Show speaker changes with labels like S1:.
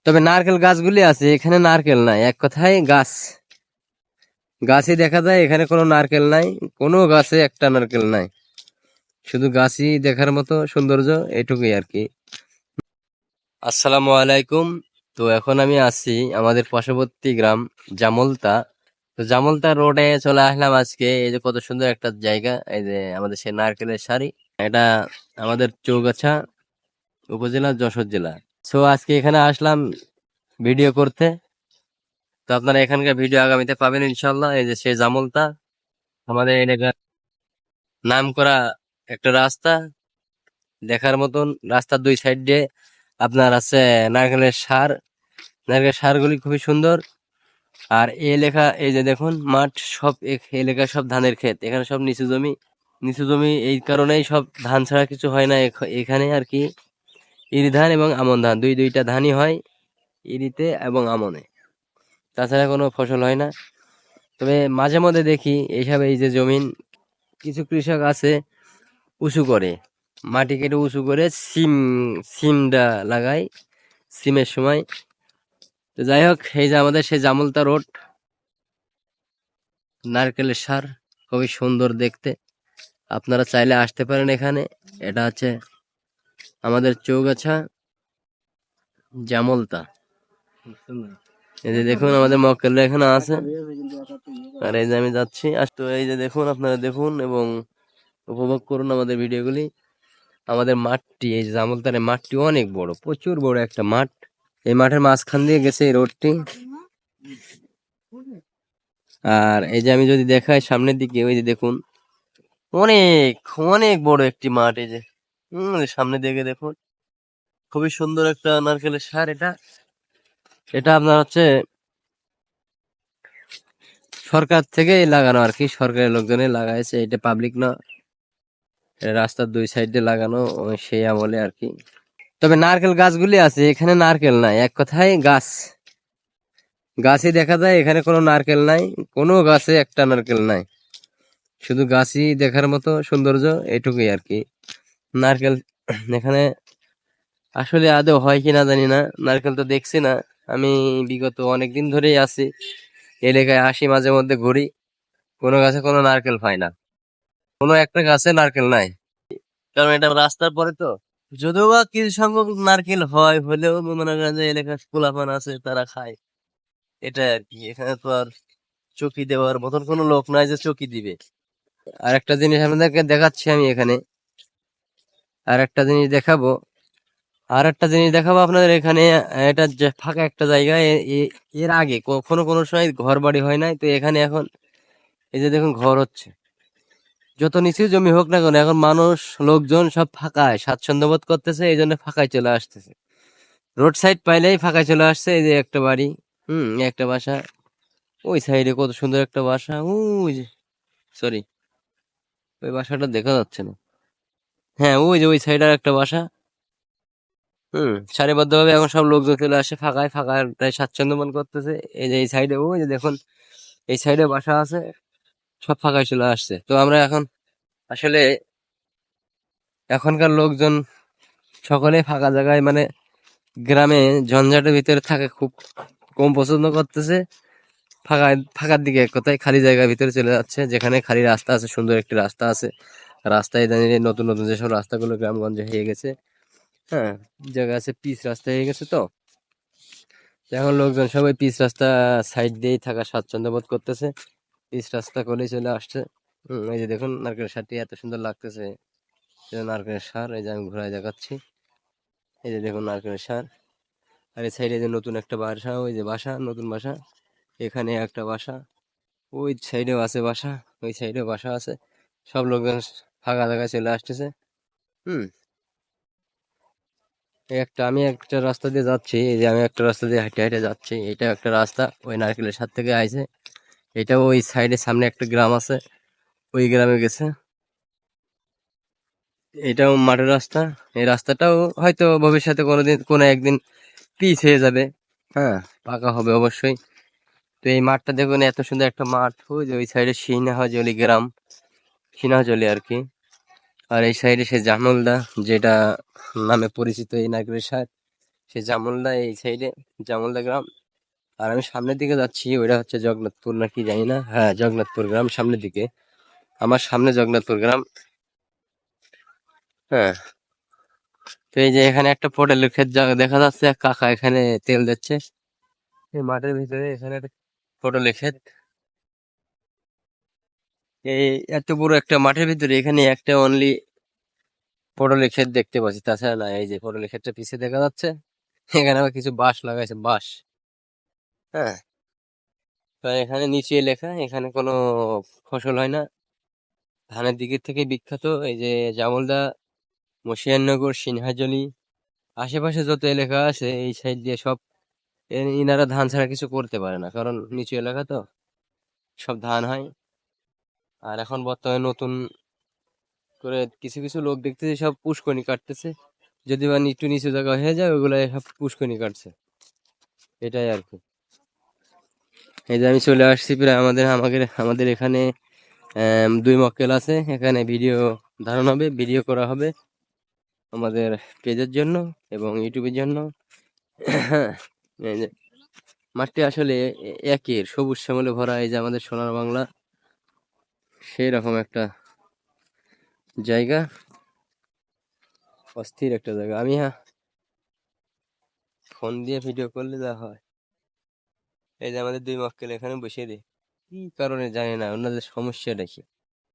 S1: তবে নারকেল গাছগুলি আছে, এখানে নারকেল নাই, এক কথায় গাছ গাছই দেখা যায়, এখানে কোনো নারকেল নাই, কোনো গাছে একটা নারকেল নাই, শুধু গাছই দেখার মতো সৌন্দর্য, এটুকুই আর কি। আসসালামু আলাইকুম। তো এখন আমি আছি আমাদের পার্শ্ববর্তী গ্রাম জামলতা। তো জামলতা রোডে চলে আসলাম আজকে। এই যে কত সুন্দর একটা জায়গা, এই যে আমাদের সেই নারকেলের সারি, এটা আমাদের চৌগাছা উপজেলা, যশোর জেলা। সো আজকে এখানে আসলাম ভিডিও করতে। তো আপনারা এখানকার ভিডিও আগামীতে পাবেন ইনশাল্লাহ। এই যে সেই জামলতা, আমাদের এলাকার নাম করা একটা রাস্তা, দেখার মতন। রাস্তার দুই সাইড দিয়ে আপনার আছে নারকেলের সার, নারকেলের সারগুলি খুবই সুন্দর। আর এই এলাকা, এই যে দেখুন মাঠ, সব এলাকা সব ধানের ক্ষেত, এখানে সব নিচু জমি। নিচু জমি এই কারণেই সব ধান ছাড়া কিছু হয় না এখানে আর কি। ইরি ধান এবং আমন ধান, দুইটা ধানই হয়, ইরিতে এবং আমনে, তাছাড়া কোনো ফসল হয় না। তবে মাঝে মধ্যে দেখি এইসব, এই যে জমিন, কিছু কৃষক আছে উঁচু করে, মাটি কেটে উঁচু করে সিমটা লাগায় সিমের সময়। তো যাই হোক, এই যে আমাদের সেই জামলতা রোড, নারকেলের সার, খুবই সুন্দর দেখতে। আপনারা চাইলে আসতে পারেন এখানে। এটা হচ্ছে আমাদের চৌগাছা জামলতা। এই যে দেখুন আমাদের মক্কেলরা এখানে আছে, আর এই যে আমি যাচ্ছি। তো এই যে দেখুন, আপনারা দেখুন এবং উপভোগ করুন আমাদের ভিডিওগুলি। আমাদের মাঠটি, এই যে জামলতার মাঠটি অনেক বড়, প্রচুর বড় একটা মাঠ। এই মাঠের মাঝখান দিয়ে গেছে এই রোডটি। আর এই যে আমি যদি দেখাই সামনের দিকে, ওই যে দেখুন অনেক অনেক বড় একটি মাঠ। এই যে সামনে দিকে দেখুন, খুবই সুন্দর একটা নারকেলের সার। এটা এটা আপনার হচ্ছে সরকার থেকে লাগানো আর কি, সরকারের লোকজনে লাগাইছে, এটা পাবলিক না। রাস্তার দুই সাইডে লাগানো সেই আমলে আর কি। তবে নারকেল গাছগুলি আছে, এখানে নারকেল নাই, এক কথায় গাছই দেখা যায়, এখানে কোনো নারকেল নাই, কোনো গাছে একটা নারকেল নাই, শুধু গাছই দেখার মতো সৌন্দর্য, এটুকুই আর কি। নারকেল এখানে আসলে আদৌ হয় কিনা জানি না, নারকেল তো দেখছি না আমি। বিগত অনেকদিন ধরেই আছি এলাকায়, আসি মাঝে মধ্যে ঘুরি, কোনো গাছে কোনো নারকেল পাই না, কোনো একটা গাছে নারকেল নাই। কারণ এটা রাস্তার পরে তো, যদিও বা কিছু সংখ্যক নারকেল হয়, হলেও মনে করেন যে এলাকার পোলাপান আছে তারা খায়, এটা আর কি। এখানে তো আর চকি দেওয়ার মতন কোনো লোক নাই যে চকি দিবে। আর একটা জিনিস আপনাদেরকে দেখাচ্ছি আমি এখানে, আর একটা জিনিস দেখাবো, আপনাদের এখানে। এটা যে ফাঁকা একটা জায়গা, এর আগে কখনো কোনো সময় ঘর বাড়ি হয় নাই, তো এখানে এখন এই যে দেখুন ঘর হচ্ছে। যত নিচু জমি হোক না কেন, এখন মানুষ, লোকজন সব ফাঁকায় স্বাচ্ছন্দ্য বোধ করতেছে, এই জন্য ফাঁকায় চলে আসতেছে। রোড সাইড পাইলেই ফাঁকায় চলে আসছে। এই যে একটা বাড়ি, একটা বাসা, ওই সাইডে কত সুন্দর একটা বাসা, ওই যে, সরি, ওই বাসাটা দেখা যাচ্ছে না। হ্যাঁ, ওই যে ওই সাইডের একটা বাসা। সারিবদ্ধ ভাবে এখন সব লোকজন চলে আসে, ফাঁকায় ফাঁকায় তাই স্বাচ্ছন্দ্য মনে করতেছে। এই যে এই সাইডে, ওই যে দেখুন এই সাইডে বাসা আছে, সব ফাঁকায় চলে আসছে। তো আমরা এখন আসলে এখনকার লোকজন সকলে ফাঁকা জায়গায়, মানে গ্রামে ঝঞ্ঝাটের ভিতরে থাকে খুব কম পছন্দ করতেছে, ফাঁকার দিকে, এক কথায় খালি জায়গার ভিতরে চলে যাচ্ছে, যেখানে খালি রাস্তা আছে, সুন্দর একটি রাস্তা আছে। রাস্তায় দাঁড়িয়ে নতুন নতুন যেসব রাস্তাগুলো গ্রামগঞ্জে হয়ে গেছে, হ্যাঁ, জায়গা আছে, পিচ রাস্তা হয়ে গেছে। তো এখন লোকজন সবাই পিচ রাস্তা সাইড দিয়েই থাকা স্বাচ্ছন্দ্য বোধ করতেছে, পিচ রাস্তা করেই চলে আসছে। এই যে দেখুন নারকেল সারটি এত সুন্দর লাগতেছে, নারকেলের সার, এই যে আমি ঘুরাই দেখাচ্ছি। এই যে দেখুন নারকেলের সার। আর এই সাইডে যে নতুন একটা বাসা, ওই যে বাসা, নতুন বাসা, এখানে একটা বাসা, ওই সাইডেও আছে বাসা, ওই সাইডেও বাসা আছে। সব লোকজন ফাঁকা জায়গায় চলে আসতেছে। হুম আমি একটা রাস্তা দিয়ে যাচ্ছি, এই যে আমি একটা রাস্তা দিয়ে হাঁটে হাঁটে যাচ্ছি, এটা একটা রাস্তা ওই নারকেলের সার থেকে আইছে। এটা ওই সাইডে সামনে একটা গ্রাম আছে, ওই গ্রামে গেছে। এটাও মাটির রাস্তা। এই রাস্তাটাও হয়তো ভবিষ্যতে কোনোদিন কোনো একদিন পিচ হয়ে যাবে, হ্যাঁ, পাকা হবে অবশ্যই। তো এই মাঠটা দেখুন, এত সুন্দর একটা মাঠ, ওই যে ওই সাইডে সিনহাজলি গ্রাম, সিনহাজলি আর কি। আর এই সাইডে সে জামলদা, যেটা নামে পরিচিত এই নারকেলের সার, সে জামলদা এই সাইডে, জামলদা গ্রাম। আর আমি সামনের দিকে যাচ্ছি, ওইটা হচ্ছে জগন্নাথপুর নাকি জানি না, হ্যাঁ জগন্নাথপুর গ্রাম সামনের দিকে। আমার সামনে জগন্নাথপুর গ্রাম। হ্যাঁ, তো এই যে এখানে একটা পটলের ক্ষেত দেখা যাচ্ছে, এক কাকা এখানে তেল দিচ্ছে এই মাঠের ভিতরে। এখানে একটা পটলের ক্ষেত, এই এত বড় একটা মাঠের ভিতরে এখানে একটা অনলি পটলের ক্ষেত দেখতে পাচ্ছি, তাছাড়া না। এই যে পটলের ক্ষেতটা পিছিয়ে দেখা যাচ্ছে, এখানে আবার কিছু বাঁশ লাগাইছে, বাঁশ। হ্যাঁ, তো এখানে নিচে লেখা এখানে কোনো ফসল হয় না। ধানের দিকের থেকে বিখ্যাত এই যে জামলদা, মশিয়াননগর, সিনহাজলি, আশেপাশে যত এলাকা আছে এই সাইড দিয়ে সব ইনারা ধান ছাড়া কিছু করতে পারে না, কারণ নিচু এলাকা তো, সব ধান হয়। আর এখন বর্তমানে নতুন করে কিছু কিছু লোক দেখতেছি সব পুষ্করণী কাটতেছে, যদি বা একটু নিচু জায়গা হয়ে যায় ওগুলো সব পুষ্করণী কাটছে, এটাই আর কি। এই যে আমি চলে আসছি প্রায় আমাদের এখানে 2 মক্কেল আছে, এখানে ভিডিও ধারণ হবে, ভিডিও করা হবে আমাদের পেজের জন্য এবং ইউটিউবের জন্য। এই যে মাঠটি আসলে একের সবুজ শ্যামলে ভরা, এই যে আমাদের সোনার বাংলা, সেই রকম একটা জায়গা, অস্থির একটা জায়গা। আমি ফোন দিয়ে ভিডিও করলে যা হয়। এই যে আমাদের 2 মক্কেল এখানে বসিয়ে দিই, কি কারণে জানি না, ওনাদের সমস্যাটা কি।